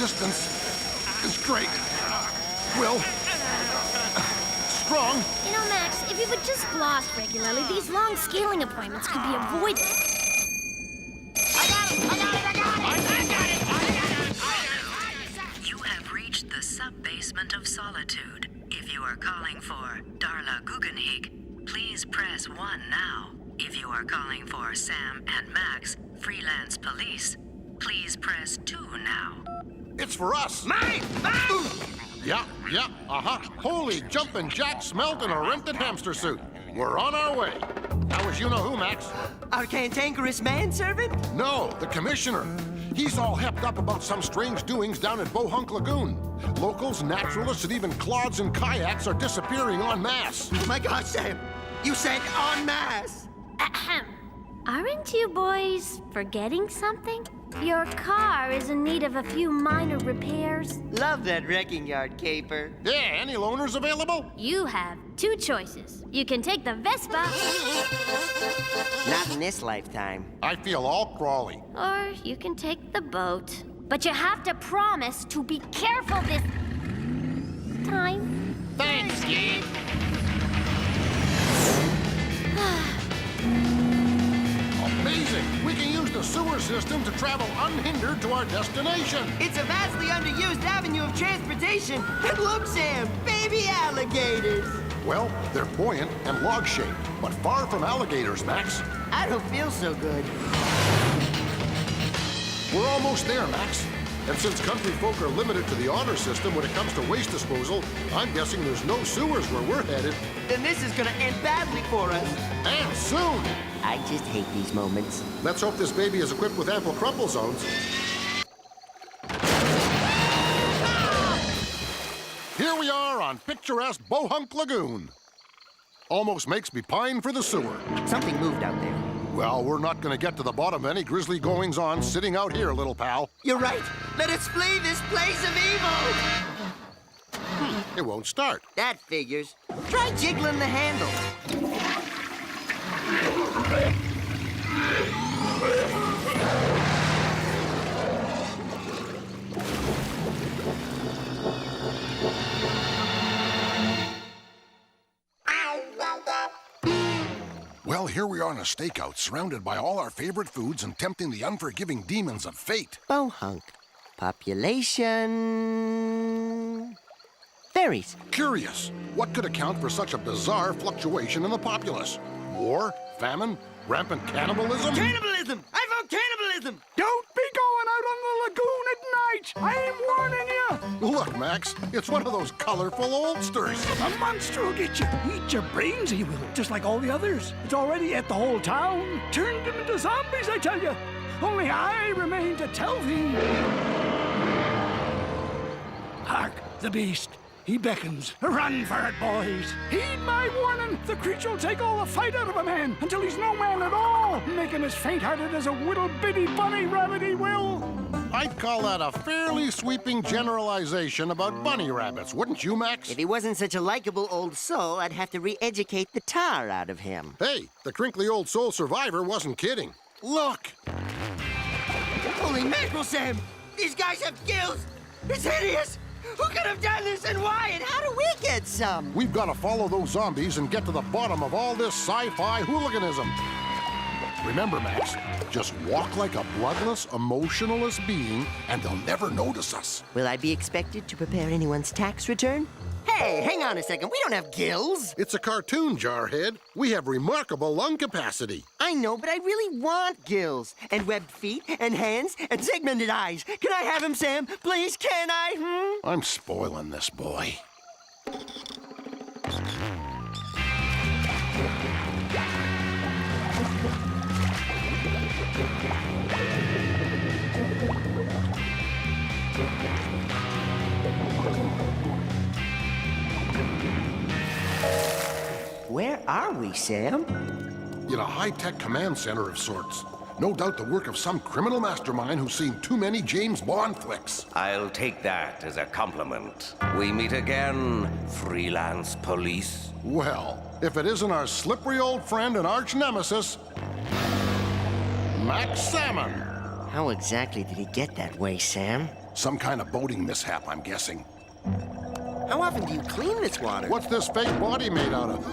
resistance is great. Will. Strong. You know, Max, if you would just floss regularly, these long scaling appointments could be avoided. You have reached the sub-basement of solitude. If you are calling for Darla Guggenheim, please press 1 now. If you are calling for Sam and Max, freelance police, please press 2 now. It's for us. Mine! Mine! Yeah, Holy jumpin' jack smelt in a rented hamster suit. We're on our way. That was you-know-who, Max. Our cantankerous manservant? No, the commissioner. He's all hepped up about some strange doings down at Bohunk Lagoon. Locals, naturalists, and even clods and kayaks are disappearing en masse. Oh my gosh, Sam! You said en masse! Ahem. Aren't you boys forgetting something? Your car is in need of a few minor repairs. Love that wrecking yard caper. Yeah, any loaners available? You have 2 choices. You can take the Vespa, Not in this lifetime. I feel all crawly. or you can take the boat. But you have to promise to be careful this time. Thanks, Steve. Amazing! We can use the sewer system to travel unhindered to our destination. It's a vastly underused avenue of transportation. And look, Sam, baby alligators. Well, they're buoyant and log-shaped, but far from alligators, Max. I don't feel so good. We're almost there, Max. And since country folk are limited to the honor system when it comes to waste disposal, I'm guessing there's no sewers where we're headed. Then this is gonna end badly for us. And soon! I just hate these moments. Let's hope this baby is equipped with ample crumple zones. Here we are on picturesque Bohunk Lagoon. Almost makes me pine for the sewer. Something moved out there. Well, we're not gonna get to the bottom of any grisly goings-on sitting out here, little pal. You're right. Let us flee this place of evil. It won't start. That figures. Try jiggling the handle. Well, here we are on a stakeout, surrounded by all our favorite foods and tempting the unforgiving demons of fate. Bohunk. Population... Fairies. Curious, what could account for such a bizarre fluctuation in the populace? War? Famine? Rampant cannibalism? Cannibalism! I vote cannibalism! Don't be going out on the lagoon at night! I'm warning you! Look, Max, it's one of those colorful oldsters. The monster will get you. Eat your brains, he will, just like all the others. It's already ate the whole town. Turned them into zombies, I tell you. Only I remain to tell thee. Hark, the beast. He beckons. Run for it, boys. Heed my warning. The creature will take all the fight out of a man until he's no man at all. Make him as faint-hearted as a little bitty bunny rabbit, he will. I'd call that a fairly sweeping generalization about bunny rabbits, wouldn't you, Max? If he wasn't such a likable old soul, I'd have to re-educate the tar out of him. Hey, the crinkly old soul survivor wasn't kidding. Look! Holy mackerel, Sam! These guys have gills! It's hideous! Who could have done this and why? And how do we get some? We've got to follow those zombies and get to the bottom of all this sci-fi hooliganism. Remember, Max, just walk like a bloodless, emotionless being, and they'll never notice us. Will I be expected to prepare anyone's tax return? Hey, hang on a second. We don't have gills. It's a cartoon, Jarhead. We have remarkable lung capacity. I know, but I really want gills. And webbed feet, and hands, and segmented eyes. Can I have him, Sam? Please, can I? I'm spoiling this boy. Where are we, Sam? In a high-tech command center of sorts. No doubt the work of some criminal mastermind who's seen too many James Bond flicks. I'll take that as a compliment. We meet again, freelance police. Well, if it isn't our slippery old friend and arch nemesis, Max Salmon. How exactly did he get that way, Sam? Some kind of boating mishap, I'm guessing. How often do you clean this water? What's this fake body made out of?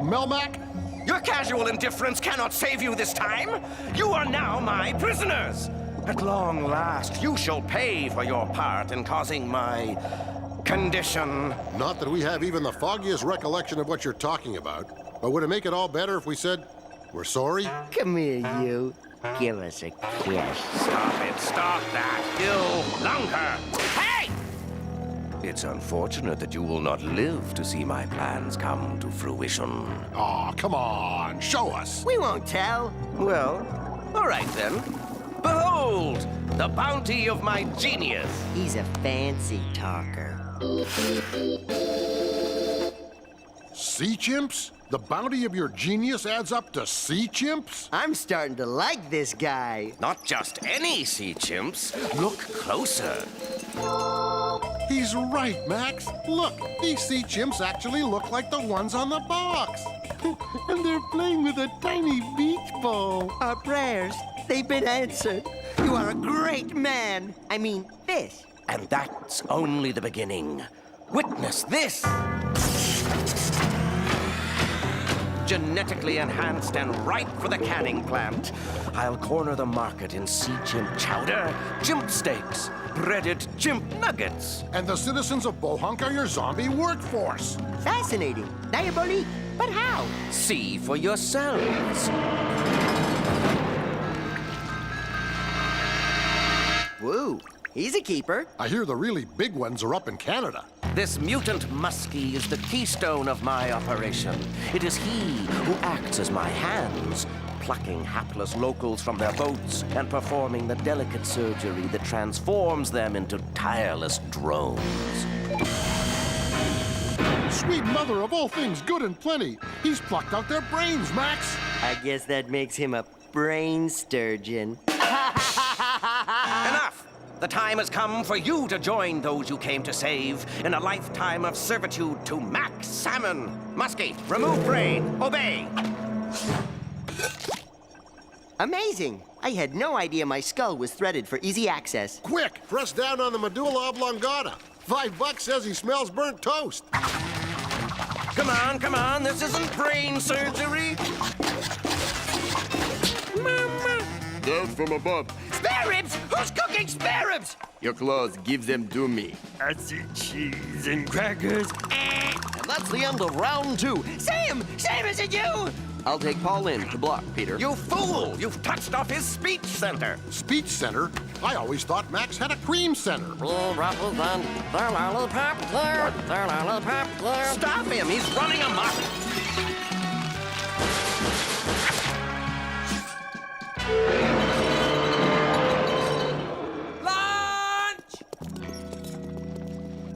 Melmac? Your casual indifference cannot save you this time. You are now my prisoners. At long last, you shall pay for your part in causing my condition. Not that we have even the foggiest recollection of what you're talking about, but would it make it all better if we said, we're sorry? Come here, you. Give us a kiss. Stop it, stop that. No longer. Hey! It's unfortunate that you will not live to see my plans come to fruition. Aw, come on, show us. We won't tell. Well, all right then. Behold, the bounty of my genius. He's a fancy talker. Sea chimps? The bounty of your genius adds up to sea chimps? I'm starting to like this guy. Not just any sea chimps. Look closer. He's right, Max. Look, these sea chimps actually look like the ones on the box. And they're playing with a tiny beach ball. Our prayers, they've been answered. You are a great man. I mean, fish. And that's only the beginning. Witness this. Genetically enhanced and ripe for the canning plant. I'll corner the market in sea chimp chowder, chimp steaks, breaded chimp nuggets. And the citizens of Bohunk are your zombie workforce. Fascinating. Diabolique. But how? See for yourselves. Woo. He's a keeper. I hear the really big ones are up in Canada. This mutant muskie is the keystone of my operation. It is he who acts as my hands, plucking hapless locals from their boats and performing the delicate surgery that transforms them into tireless drones. Sweet mother of all things good and plenty. He's plucked out their brains, Max. I guess that makes him a brain sturgeon. Enough! The time has come for you to join those you came to save in a lifetime of servitude to Max Salmon. Muskie, remove brain. Obey. Amazing. I had no idea my skull was threaded for easy access. Quick, press down on the medulla oblongata. $5 says he smells burnt toast. Come on, this isn't brain surgery. Down from above. Spare ribs? Who's cooking spare ribs? Your clothes, give them to me. I see cheese and crackers. And that's the end of round 2. Sam! Sam, is it you? I'll take Paul in to block, Peter. You fool! You've touched off his speech center. Speech center? I always thought Max had a cream center. Stop him! He's running amok.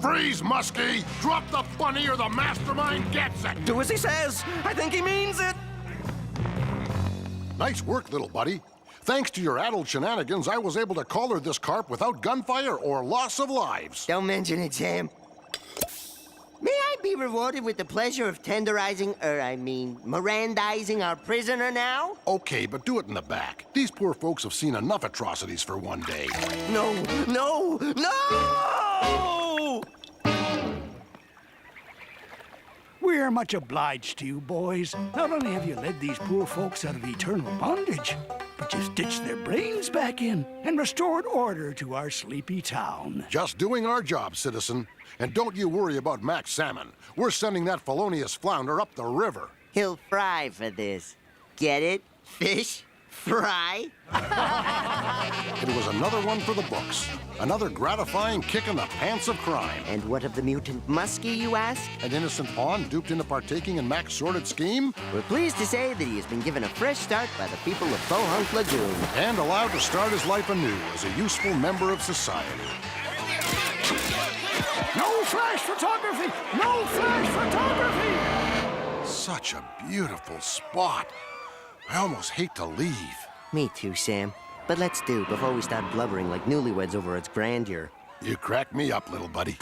Freeze, Muskie! Drop the bunny or the mastermind gets it! Do as he says. I think he means it. Nice work, little buddy. Thanks to your adult shenanigans, I was able to collar this carp without gunfire or loss of lives. Don't mention it, Sam. May I be rewarded with the pleasure of tenderizing, Mirandizing our prisoner now? Okay, but do it in the back. These poor folks have seen enough atrocities for one day. No! We're much obliged to you, boys. Not only have you led these poor folks out of eternal bondage, but you stitched their brains back in and restored order to our sleepy town. Just doing our job, citizen. And don't you worry about Max Salmon. We're sending that felonious flounder up the river. He'll fry for this. Get it? Fish? Fry? It was another one for the books. Another gratifying kick in the pants of crime. And what of the mutant muskie, you ask? An innocent pawn duped into partaking in Mac's sordid scheme? We're pleased to say that he has been given a fresh start by the people of Bohunk Lagoon. And allowed to start his life anew as a useful member of society. No flash photography! No flash photography! Such a beautiful spot. I almost hate to leave. Me too, Sam. But let's do before we start blubbering like newlyweds over its grandeur. You crack me up, little buddy.